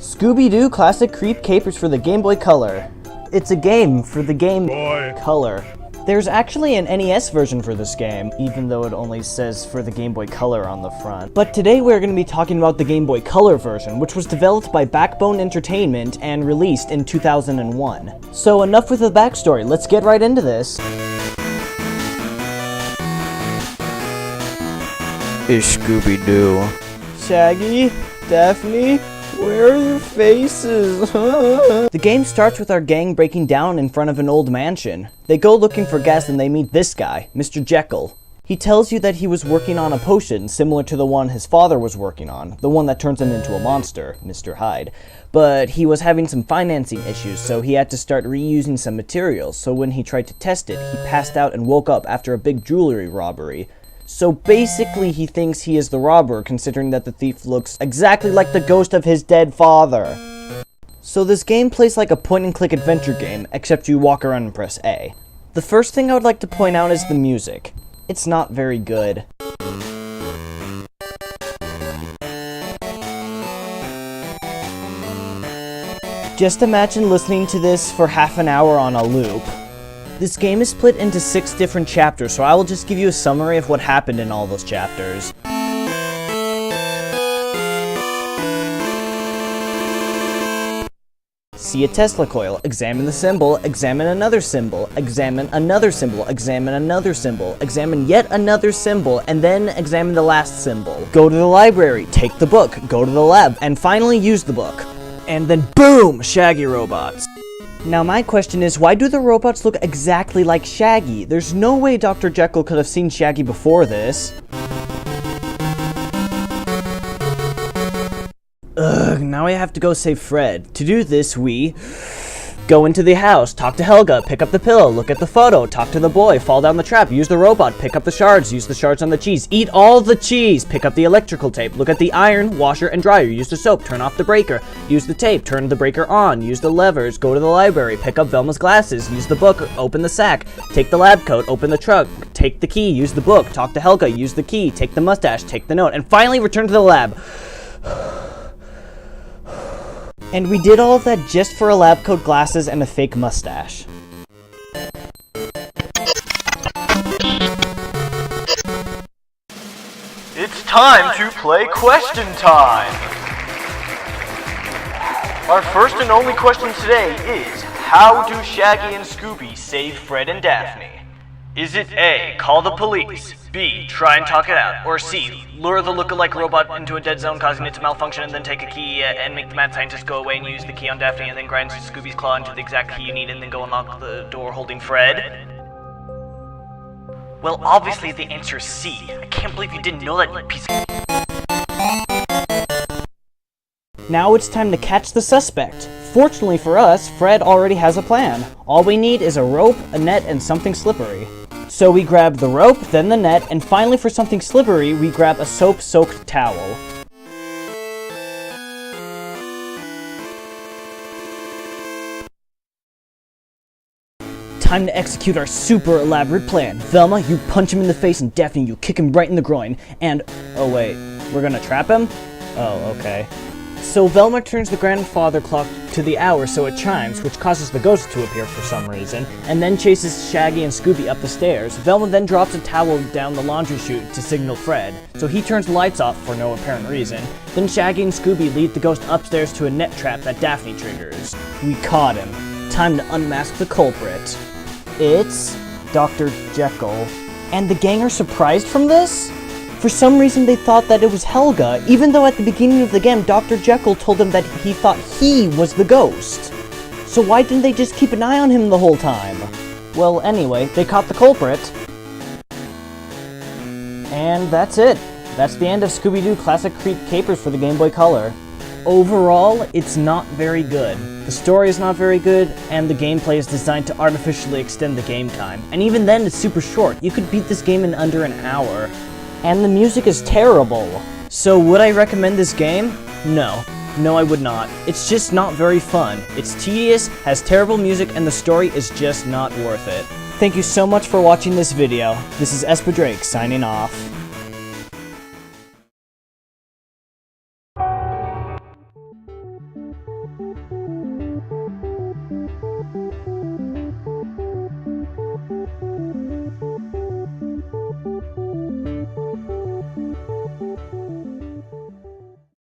Scooby-Doo Classic Creep Capers for the Game Boy Color. It's a game for the Game Boy Color. There's actually an NES version for this game, even though it only says for the Game Boy Color on the front. But today we're going to be talking about the Game Boy Color version, which was developed by Backbone Entertainment and released in 2001. So enough with the backstory, let's get right into this. It's Scooby-Doo. Shaggy? Daphne? Where are your faces? The game starts with our gang breaking down in front of an old mansion. They go looking for gas and they meet this guy, Mr. Jekyll. He tells you that he was working on a potion similar to the one his father was working on, the one that turns him into a monster, Mr. Hyde. But he was having some financing issues, so he had to start reusing some materials, so when he tried to test it, he passed out and woke up after a big jewelry robbery. So basically he thinks he is the robber, considering that the thief looks exactly like the ghost of his dead father. So this game plays like a point-and-click adventure game, except you walk around and press A. The first thing I would like to point out is the music. It's not very good. Just imagine listening to this for half an hour on a loop. This game is split into 6 different chapters, so I will just give you a summary of what happened in all those chapters. See a Tesla coil, examine the symbol, examine another symbol, examine another symbol, examine another symbol, examine yet another symbol, and then examine the last symbol. Go to the library, take the book, go to the lab, and finally use the book. And then boom! Shaggy robots. Now my question is, why do the robots look exactly like Shaggy? There's no way Dr. Jekyll could have seen Shaggy before this. Ugh, now I have to go save Fred. To do this, we go into the house, talk to Helga, pick up the pillow, look at the photo, talk to the boy, fall down the trap, use the robot, pick up the shards, use the shards on the cheese, eat all the cheese, pick up the electrical tape, look at the iron, washer, and dryer, use the soap, turn off the breaker, use the tape, turn the breaker on, use the levers, go to the library, pick up Velma's glasses, use the book, open the sack, take the lab coat, open the truck, take the key, use the book, talk to Helga, use the key, take the mustache, take the note, and finally return to the lab. And we did all of that just for a lab coat, glasses, and a fake mustache. It's time to play Question Time! Our first and only question today is, how do Shaggy and Scooby save Fred and Daphne? Is it A, call the police, B, try and talk it out, or C, lure the look-alike robot into a dead zone causing it to malfunction and then take a key and make the mad scientist go away and use the key on Daphne and then grind Scooby's claw into the exact key you need and then go unlock the door holding Fred? Well, obviously the answer is C. I can't believe you didn't know that, you piece of... Now it's time to catch the suspect. Fortunately for us, Fred already has a plan. All we need is a rope, a net, and something slippery. So we grab the rope, then the net, and finally for something slippery, we grab a soap-soaked towel. Time to execute our super elaborate plan. Velma, you punch him in the face, and Daphne, you kick him right in the groin. And, oh wait, we're gonna trap him? Oh, okay. So Velma turns the grandfather clock to the hour so it chimes, which causes the ghost to appear for some reason, and then chases Shaggy and Scooby up the stairs. Velma then drops a towel down the laundry chute to signal Fred, so he turns the lights off for no apparent reason. Then Shaggy and Scooby lead the ghost upstairs to a net trap that Daphne triggers. We caught him. Time to unmask the culprit. It's Dr. Jekyll. And the gang are surprised from this? For some reason they thought that it was Helga, even though at the beginning of the game Dr. Jekyll told them that he thought he was the ghost. So why didn't they just keep an eye on him the whole time? Well, anyway, they caught the culprit. And that's it. That's the end of Scooby-Doo Classic Creep Capers for the Game Boy Color. Overall, it's not very good. The story is not very good, and the gameplay is designed to artificially extend the game time. And even then, it's super short. You could beat this game in under an hour. And the music is terrible. So would I recommend this game? No. No, I would not. It's just not very fun. It's tedious, has terrible music, and the story is just not worth it. Thank you so much for watching this video. This is Spadraig signing off.